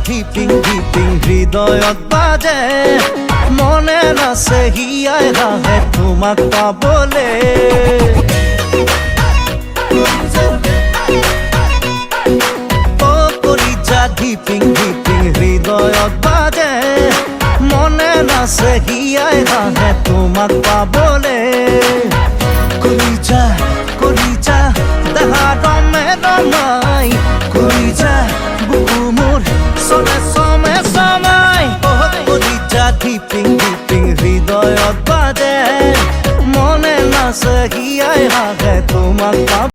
ধিপিং ধিপিং হৃদয়ত বাজে মনে নাচে হিয়াই ৰাহে তোমাক পাবলে কলিজা ধিপিং ধিপিং হৃদয়ত বাজে মনে নাচে হিয়াই ৰাহে তোমাক পাবলে কলিজা কলিজা দেহা ৰমে ৰমাই কলিজা বুকু মোৰ সবে সমে সময় কলিজা ধিপিং ধিপিং হৃদয়ত বাজে মনে নাচে হিয়াই ৰাহে তোমাক